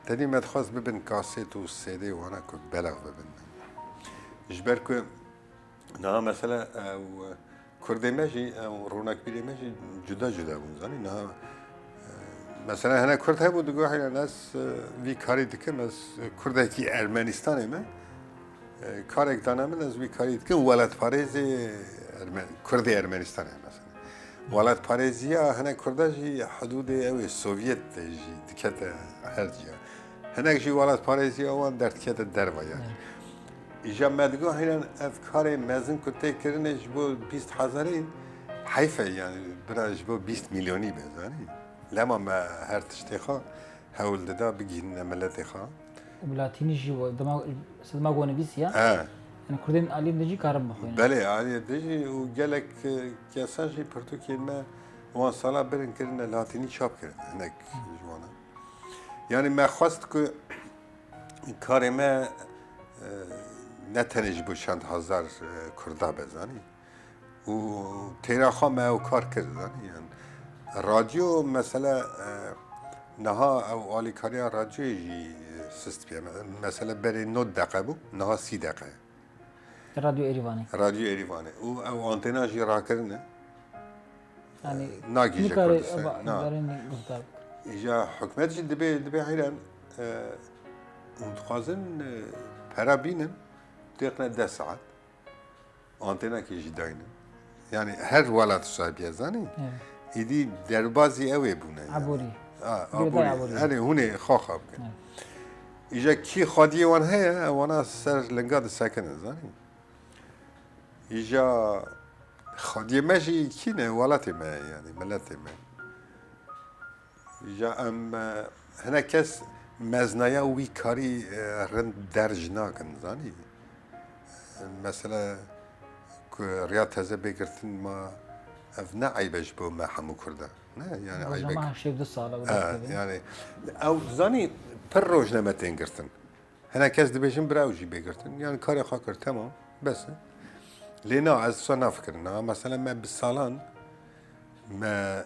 تاني ما تخواست ببن كاسيت و سيدي وانا كو بلغ ببن جبر كو نه مثلا او کرده ماجی او رونق بیری ماجی جدا جدا بودن نه مثلا هنر کرد هبود دو گاهی ناس وی کاری دکم از کرده کی ارمنستانه من کار اکدانه من از وی کاری دکم ولد پاریزی کرده ارمنستانه مثلا ولد پاریزیا هنر کرده جی حدود او سوویت جی دکت هر جا هنر جی ولد پاریزیا وان در دکت دروایا إجا مدقو هنا أفكار مازن كنت كرنا جبو 20,000 حيفا يعني برا جبو 20 مليوني بزاني لما ما هرتش تخا هول ددا بجينا ملتخا وبلاتيني جوا دما سد ما قونا بيسيا أنا كردين عليم دجي كارم بخوين بله علي دجي وجالك كاساجي برتو كلمة وان صلاة برن كرنا لاتيني شاب كرنا هناك جوانا يعني ما خواست كو كارما نتنج بو چند هزار کرده بزنی و تیراخا ما او کار کردن یعنی رادیو مثلا نها او آلی کاریا رادیویی سیستم مثلا برای 9 دقیقه بو نها 30 دقیقه رادیو ایریوانی رادیو ایریوانی او آنتنا جی را کرنه يعني ناجي كردستان إجا حكمت جد دبي حيران متخازن برا بينن تقنا 10 ساعات آنتنا كيجي داينن يعني هر ولد صاحب يزاني إدي دربازي أوي بونه عبوري عبوري يعني هوني خاخ بكن إجا كي خادية وان هيا وانا سر لنقاد ساكن زاني إجا خادية ماشي كينا ولاتي ما يعني ملاتي ما إجا أم هنا كاس مزنايا وي كاري رند درج ناكن زاني مثلا رياض هذا بيقرتن ما افنا عيبش بو ما حمو كردا يعني عيبك ما شيء بده صاله يعني او زاني پر روج نما تنقرتن هنا كاس دبيشن براوجي بيقرتن يعني كاري خاكر تمام بس لينا از صنا فكرنا مثلا ما بالصالان ما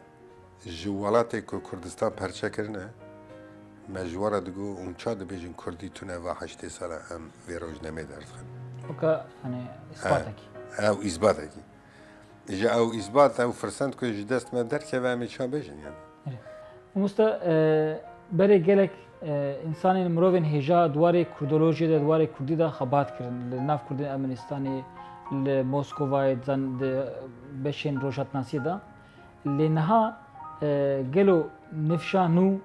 جوالاتي كردستان پرچه کرنه مجوره دگو اون چا دبیجن کردی تونه و 8 سال ام وی روزنامه درس خن وكا يعني اثباتك او اثبات کی اجا او اثبات او فرسند کو جدست ما در که و می چا بیجن یعنی ومستا بري جالك انسان مروفين هجا دواري كردولوجيا دا دواري كردي دا خبات كرن لناف كردي ارمنستاني لموسكوفاي زن بشين روشات ناسي دا لنها جلو نفشا نو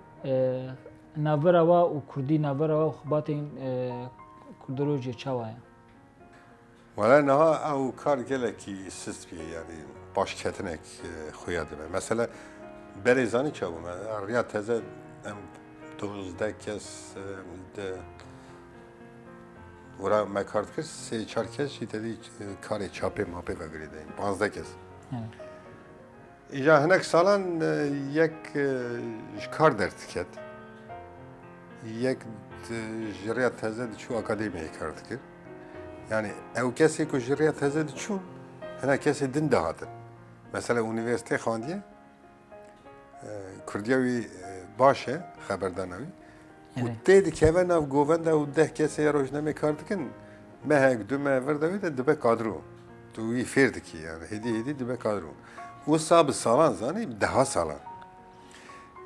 نافروا وكردي نافروا وخباتين كردولوجيا چاوايا ولی نه او کار گله کی سست بیه یعنی باش کتنک خویاد به مثلا بریزانی چه بود ریا تازه ام 12 کس ده ورا مکارت کرد 3-4 کس شیدی کاری چاپی ماپی وگریده 15 کس اینجا هنک سالان یک کار درد کرد یک جریا تازه چو اکادمی کرد کرد yani ev kesi ku jiriya teze diçûn hena kesê din dihatin mesela üniversite xandiye Kurdiya wî baş e xeberdana wî û tê dikeve nav govenda û 10 kesê rojnamê kar dikin mehek du me vir de wî de dibe kadro tu wî fêr dikî yani hêdî dibe kadro wisa bi salan zanî deha salan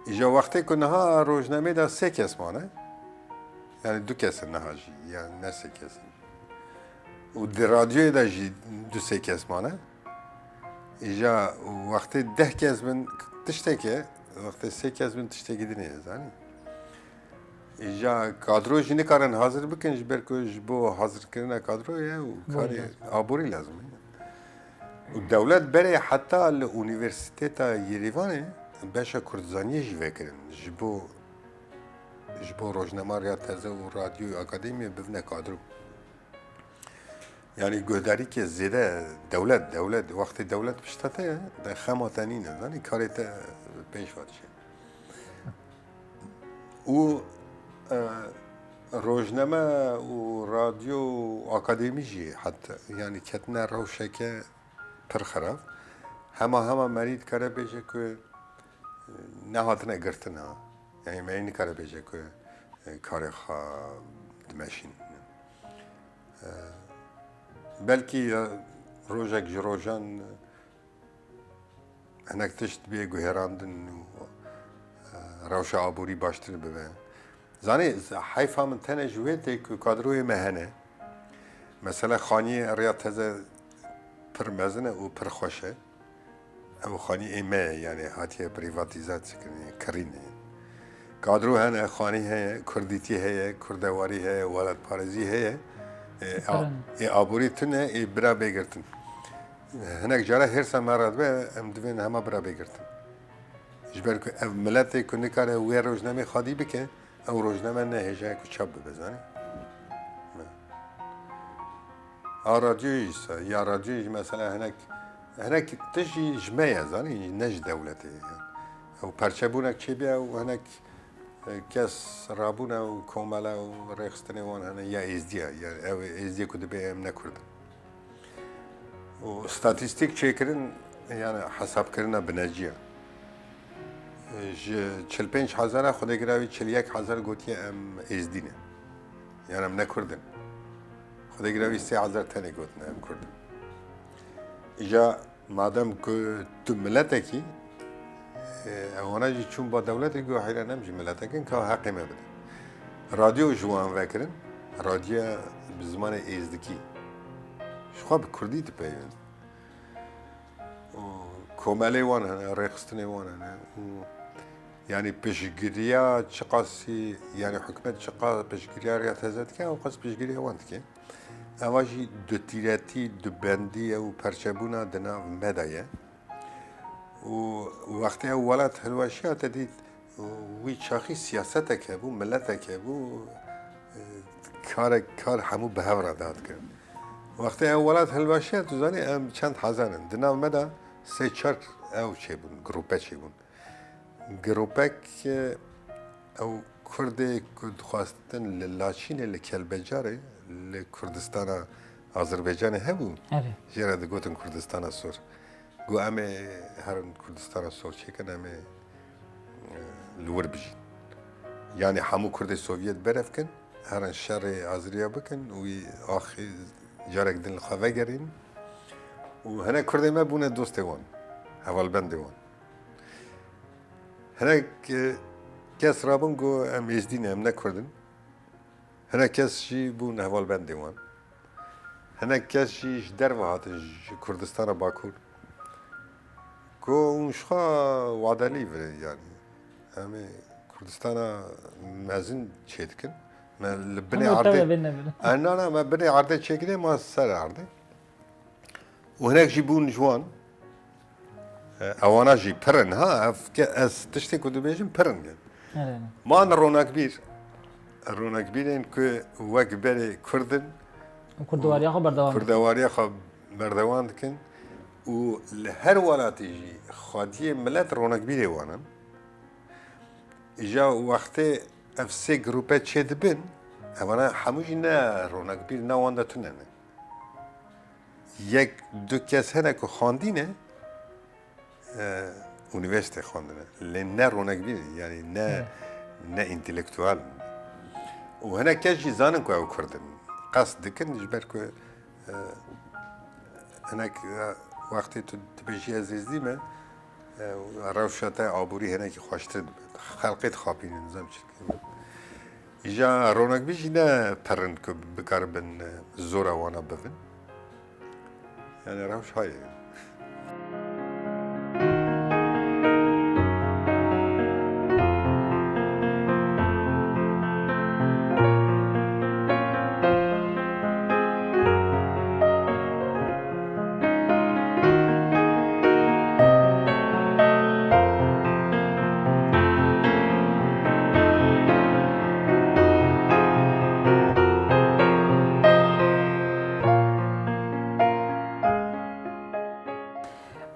îja wextê ku niha rojnamê da 3 kes mane yani 2 kesin niha jî yani ne 3 kesin و در رادیوی دا جی 2-3 کس مانه ایجا وقتی 10 کس من تشته که وقتی 3 کس من تشته گیدی نیه زنی ایجا کادرو جی نکارن حاضر بکن جبر که جبو حاضر کرنه کادرویه و کاری آبوری لازمه و دولت بره حتی لونیورسیته تا یریوانه بشه کردزانی جی وکرن جبو روزنامه یا تازه و رادیو اکادمی ببنه کادرو yani göderi ki zede devlet vakti devlet piştate de xematanine yani karete peş var şey. O rojname o radyo akademici hatta yani ketne ravşeke per xarab hema merid kare beje ki ne hatine girtin ha yani meyni kare beje ki kare xa dmeşin belki rojek ji rojan hinek tişt bê guherandin û rewşa aborî baştir bibe. Zanî heyfa min tenê ji wê tê ku kadroyê me hene. Mesela xaniyê rêya teze pir mezin e û pir xweş e. Ew xanî me ye yani hatiye prîvatîzasyon kirîne. Kadro hene, xanî heye, kurdîtî heye, kurdewarî heye, welatparêzî heye. آبوری تنه برا بگیرتن هنگ جاره هر سمارات به ام دوین همه برا بگیرتن جبر که ملتی که نکاره وی روزنامه خادی بکه او روزنامه نه هجای که چاپ بزنه رادیویش یا رادیویش مثلا هنگ تجی جمعه زنی نج دولتی او پرچبونک چی بیا و هنگ کس رابونه و کاملا و رخصتنی وان هنه یا ازدیا یا ازدیا کده بیم نکرد و استاتیستیک چه کردن یعنی حساب کردن بنجیه 45,000 خدا گراوی 41,000 گوتی ام ازدینه یعنی ام نکردن خدا گراوی 3,000 تنه گوتنه ام کردن ایجا مادام که تو ملته کی اونا جی چون با دولت گو حیره نمجی ملتکن که حقی مبده رادیو جوان وکرن رادیو بزمان ایزدکی شخواب کردی تپیون کوملی وان هنه رخصتنی وان هنه yani peşgiriya çıkası yani hükümet çıkası peşgiriya riyat hazret ki o kas peşgiriya want ki avaji dötireti döbendi o perçebuna dena medaya و وقتی اولات هلواشیات دید وی چاخی سیاستک هبو ملتک هبو کار همو به هفره داد کرد وقتی اولات هلواشیات زنی ام چند هزارن دنام مدا 3-4 او چه بون گروپه چه بون گروپک او کرده کد خواستن للاچین لکلبجاره لکردستان آذربایجان هبو جرا دگوتن کردستان سور گو امه هرن کردستان سور چه کن امه لور بجین يعني حمو كرد السوفيت برف كن هرن شر عزريا بكن وآخر جارك دين الخفا جرين وهنا كرد ما بونا دوست وان هوال بند وان هناك كاس رابون جو ام يزدين ام نكردن هنا كاس شي بون هوال بند وان هنا كاس شي دروا هات كردستان باكور جو مشخا وعدالي يعني همه كردستان مازن شيتكن ما لبني عرضي انا ما بني عرضي شكلي ما سر عرضي وهناك جيبون جوان اوانا جي برن ها اس تشتي كنت بيجم برن يعني ما انا رونا كبير رونا كبير انكو وقت بالي كردن كردواريا خو بردوان كردواريا خو بردوان كن والهر ولات يجي خاديه ملات رونا كبير وانا اجا وقتی اف سه گروپه چه دبن اوانا هموشی نه رونا كبير نه وانده تونه نه یک دو کس هنه که خواندینه اونیورسیته خواندنه لن نه رونا كبير يعني نه انتلکتوال و هنه کس جی زانن که او کردن قصد دکن جبر که هنه وقتی تو تبیشی عزیز دیمه روشته عبوری هنه که خوشتر خلقیت خاپین نظام چیکن ایجا رونق بیشی نه پرند که بکاربن زور وانا بفن يعني روش هاي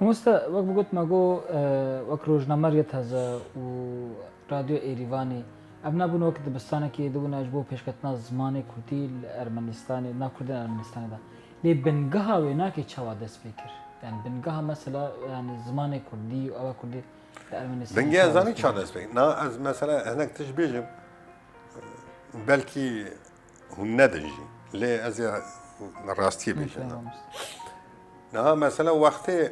مستا وقت بقول ما جو وقت روزنامه ريت هذا وراديو إيريفاني أبنا بون وقت بستانه كي دوبنا أجبو پیشکتنا زمان کردی الأرمنستاني نا كردن الأرمنستاني دا لي بنگها ويناكي چوا دست بكر يعني بنگها مثلا يعني زمان كردي أو كردي الأرمنستاني بنگها زاني چا دست بكر نا از مثلا هناك تشبيجم بلكي هن ندنجي لي از راستي بيجم نا مثلا وقتی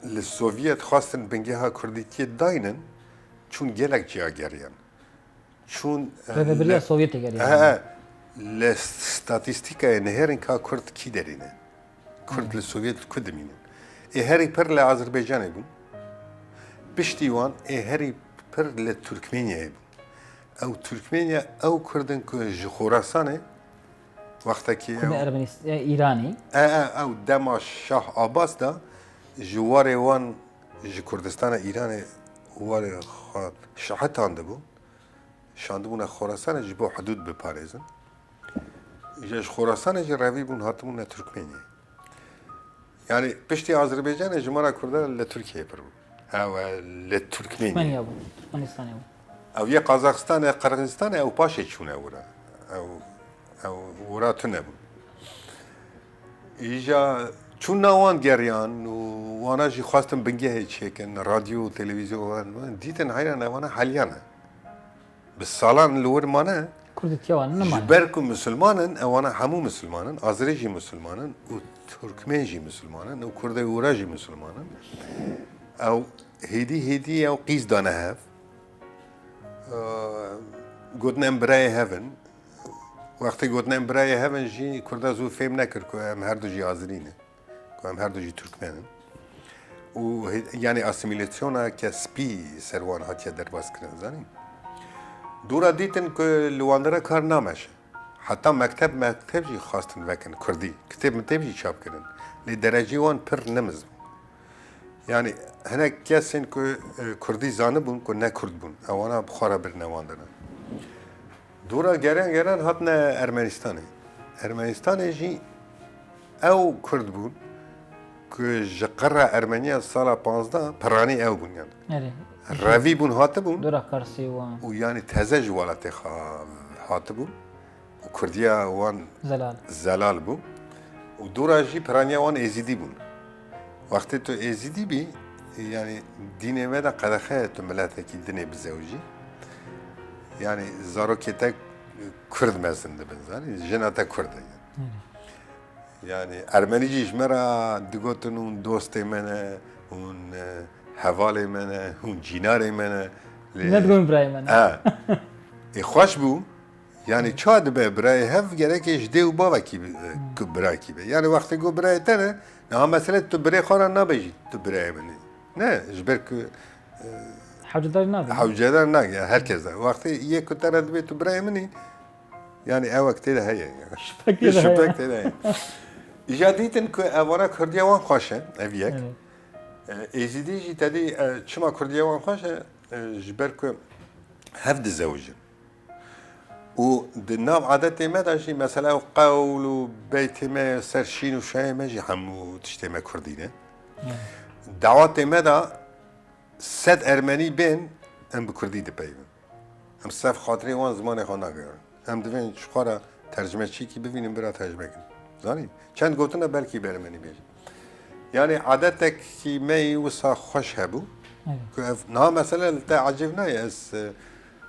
السوفيت خواستن بنگها كرديتي داينن چون گلک جا گریان چون رهبری سوویت گریان لستاتستیکا نهرین کا کرد کی درینه کرد لسوویت کدمینن هری پر لآذربایجان بون بشتیوان هری پر لترکمنیا بون او ترکمنیا او کردن که خراسانه وقتی که ایرانی او دما شاه عباس دا جوار وان کردستان ایران وار شحتان دبو شاندبون خراسان جبو حدود بپاريزن جاش خراسان جي راوي بون هاتمون تركمانيا يعني بشتي آذربایجان جمارا كردان لتركيا برو او لتركمانيا بو تركمانستان او يا قازاقستان يا قرغيزستان او باشي چونه ورا او ورا تنبو ايجا چون نوان گریان و وانا جی خواستم بنگه چیکن رادیو و تلویزیون دیدن حیران وانا حالیانه بالسالان لور مانه كردتيوان نمان جبركو مسلمانن وانا همو مسلمانن آذری مسلمانن و ترکمن جی مسلمانن و کرده ورا جی مسلمانن او هدی او قیز دانه هف گودنم برای هفن وقتی گودنم برای هفن جی کرده زو فهم نکر که هم هر دو جی آذرینه هم هر دو جی ترکمنن و یعنی اسیمیلاسیونا که سپی سروان هاتیه در باز کردن زنی دورا دیتن که لواندره کار نامشه حتی مکتب جی خواستن وکن کردی کتاب جی چاپ کردن لی درجه وان پر نمز یعنی هنه کسین که کردی زانه بون که نه کرد بون اوانا بخارا بر نواندنه دورا گران هاتنه ارمنستانه جی او کرد بون که جقره ارمنیا سال 15 پرانی او بون یعنی راوی بون هات بون دورا کارسی و یعنی تازه جوالات هات بون و کردیا وان زلال بون و دورا جی پرانیا وان ازیدی بون وقتی تو ازیدی بی یعنی دین مدا قدخه تو ملته کی دینه بزوجی yani zarokete Kurd mezun de benzani jenata Kurd yani Ermenici işmera digotin un doste mene un havale mene un cinare mene ندگویم برای من خوش بو yani çad be برای هف gerek iş dev baba gibi برای gibi yani vakti go برای tane ne mesela tu برای خورا نبیجی tu برای منی ne jber ki حوجدار نادم حوجدار نه herkes vakti یک کتر دبی tu برای منی yani ev vakti de heye şüphe de İcadiyten ki evara Kurdiye wan xoşe ev yek ezidi jî tedî çima Kurdiye wan xoşe jber ku hev dizewjin û di nav adetê me de jî mesela qewl û beytê me serşîn û şeyê me jî hemû tiştê me Kurdî ne dawetê me de sed Ermenî bên em bi Kurdî dipeyvin em sev xatirê wan zimanê xwe nagirin em divên ji xwe re tercümeçîkî bivînin bira tercümekin zanî çend gotine belkî bi Ermenî bêjin yani adetekî me yî wisa xweş hebû ku ev niha mesela li te ecêb naye ez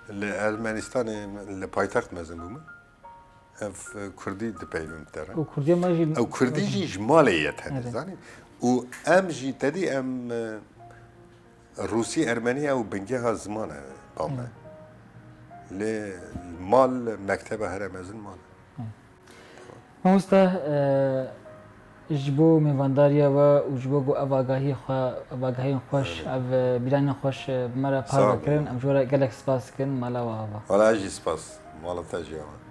li Ermenistanê li paytext mezin bûme ev Kurdî dipeyvim te re و کردی ما جی ew Kurdî jî ji malê ye tene zanî û em jî tedî em Rûsî Ermeniya û bingeha ziman e bame lê mal mekteba here mezin mal مامۆستا ji bo mêvandariya we û ji bo ku ev avagahiyên xweş ev bîranên xweş bi me re par vekirin em ji we re gelek spas dikin mala we hava Wala jî spas mala te jî hava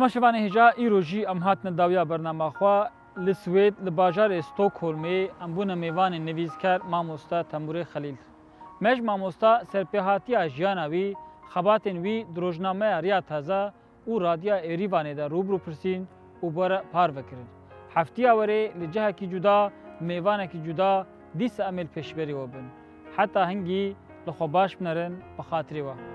تماشاوان هجا ایروژی ام هاتن داویا برنامه خوا لسوید لباجار استوکهلمی ام بونه میوان نویزکر مامۆستا تەمبورê خەلیل مەژ مامۆستا سەرپێهاتیya jiyana wî xebatên wî di rojnameya Riya Taze û radiya Êrîvanê de rûbirû pirsîn û were par vekirin heftiya werê li cihekî cuda mêvanekî cuda dîsa em ê li pêşberî we bin heta hingî li xwe baş binerin bi xatirê we